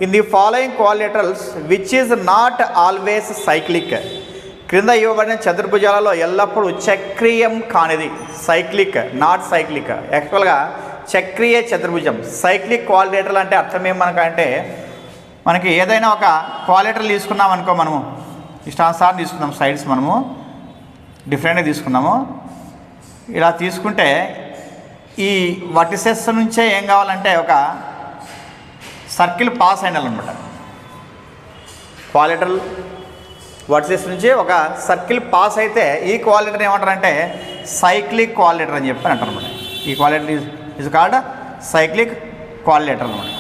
In the following quadrilaterals which is not always cyclic. క్రింద ఇవ్వబడిన చతుర్భుజాలలో ఎల్లప్పుడూ చక్రీయం కానిది. Cyclic, not cyclic. యాక్చువల్గా చక్రీయ చతుర్భుజం. సైక్లిక్ క్వాలిటరల్ అంటే అర్థం ఏం మనకంటే, మనకి ఏదైనా ఒక క్వాలిటరల్ తీసుకున్నాం అనుకో, మనము ఇష్టానుసారం తీసుకున్నాం, సైడ్స్ మనము డిఫరెంట్గా తీసుకున్నాము. ఇలా తీసుకుంటే ఈ వర్టిసెస్ నుంచే ఏం కావాలంటే ఒక సర్కిల్ పాస్ అయినాలన్నమాట. క్వాలిటరల్ వర్టిసెస్ నుంచి ఒక సర్కిల్ పాస్ అయితే ఈ క్వాలిటర్ ఏమంటారంటే సైక్లిక్ క్వాలిటర్ అని చెప్పి అంటారు అనమాట. ఈ క్వాలిటర్ ఇస్ కాల్డ్ సైక్లిక్ క్వాలిటర్ అనమాట.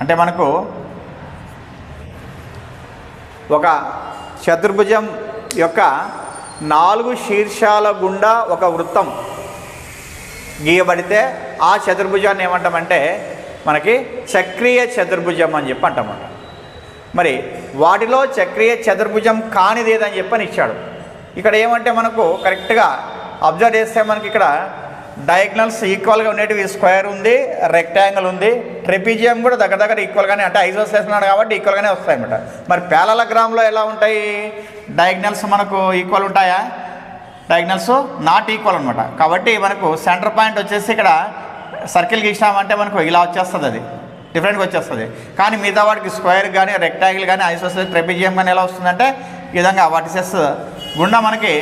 అంటే మనకు ఒక చతుర్భుజం యొక్క 4 శీర్షాల గుండా ఒక వృత్తం గీయబడితే ఆ చతుర్భుజాన్ని ఏమంటామంటే మనకి చక్రీయ చతుర్భుజం అని చెప్పి అంటామన్నమాట. మరి వాటిలో చక్రీయ చతుర్భుజం కానిది ఏదని చెప్పని ఇచ్చాడు. ఇక్కడ ఏమంటే మనకు కరెక్ట్గా అబ్జర్వ్ చేస్తే మనకి ఇక్కడ డయాగ్నల్స్ ఈక్వల్గా ఉండేటివి స్క్వేర్ ఉంది, రెక్టాంగిల్ ఉంది, ట్రెపిజియం కూడా దగ్గర దగ్గర ఈక్వల్గానే, అంటే ఐసోసెల్స్ ఉన్నాడు కాబట్టి ఈక్వల్గానే వస్తాయి అన్నమాట. మరి ప్యారలగ్రామ్లో ఎలా ఉంటాయి? డయాగ్నల్స్ మనకు ఈక్వల్ ఉంటాయా? డయాగ్నల్స్ నాట్ ఈక్వల్ అనమాట. కాబట్టి మనకు సెంటర్ పాయింట్ వచ్చేసి ఇక్కడ సర్కిల్ గీసామంటే మనకు ఇలా వచ్చేస్తుంది, అది డిఫరెంట్గా వచ్చేస్తుంది. కానీ మిగతా వాటికి స్క్వేర్ కానీ రెక్టాంగిల్ కానీ ఐసోసెల్స్ ట్రెపిజియం కానీ ఎలా వస్తుందంటే ఈ విధంగా వర్టిసెస్ గుండా మనకి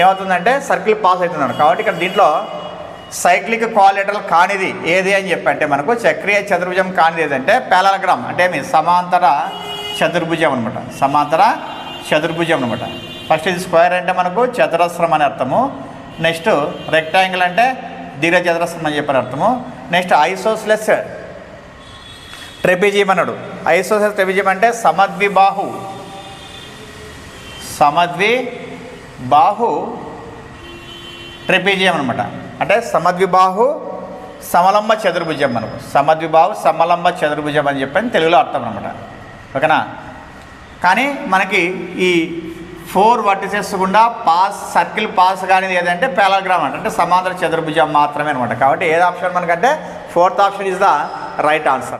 ఏమవుతుందంటే సర్కిల్ పాస్ అవుతున్నాడు. కాబట్టి ఇక్కడ దీంట్లో సైక్లిక్ క్వాలిటరల్ కానిది ఏది అని చెప్పంటే మనకు చక్రీయ చతుర్భుజం కానిది ఏదంటే ప్యారలగ్రామ్, అంటే మీ సమాంతర చతుర్భుజం అనమాట. సమాంతర చతుర్భుజం అనమాట. ఫస్ట్ ఇది స్క్వేర్ అంటే మనకు చతురస్రం అని అర్థము. నెక్స్ట్ రెక్టాంగిల్ అంటే దీర్ఘ చతురస్రం అని చెప్పని అర్థము. నెక్స్ట్ ఐసోస్లెస్ ట్రెపిజియం అన్నాడు. ఐసోస్లెస్ ట్రెపిజియం అంటే సమద్విబాహు ట్రెపిజియం అనమాట. అంటే సమద్విబాహు సమలంబ చతుర్భుజం, మనకు సమద్విబాహు సమలంబ చతుర్భుజం అని చెప్పని తెలుగులో అర్థం అనమాట. ఓకేనా? కానీ మనకి ఈ 4 వర్టిసెస్ గుండా సర్కిల్ పాస్ కానీ ఏదంటే ప్యారలగ్రామ్ అంటే సమాంతర చతుర్భుజం మాత్రమే అనమాట. కాబట్టి ఏది ఆప్షన్ మనకంటే 4th option is the right answer.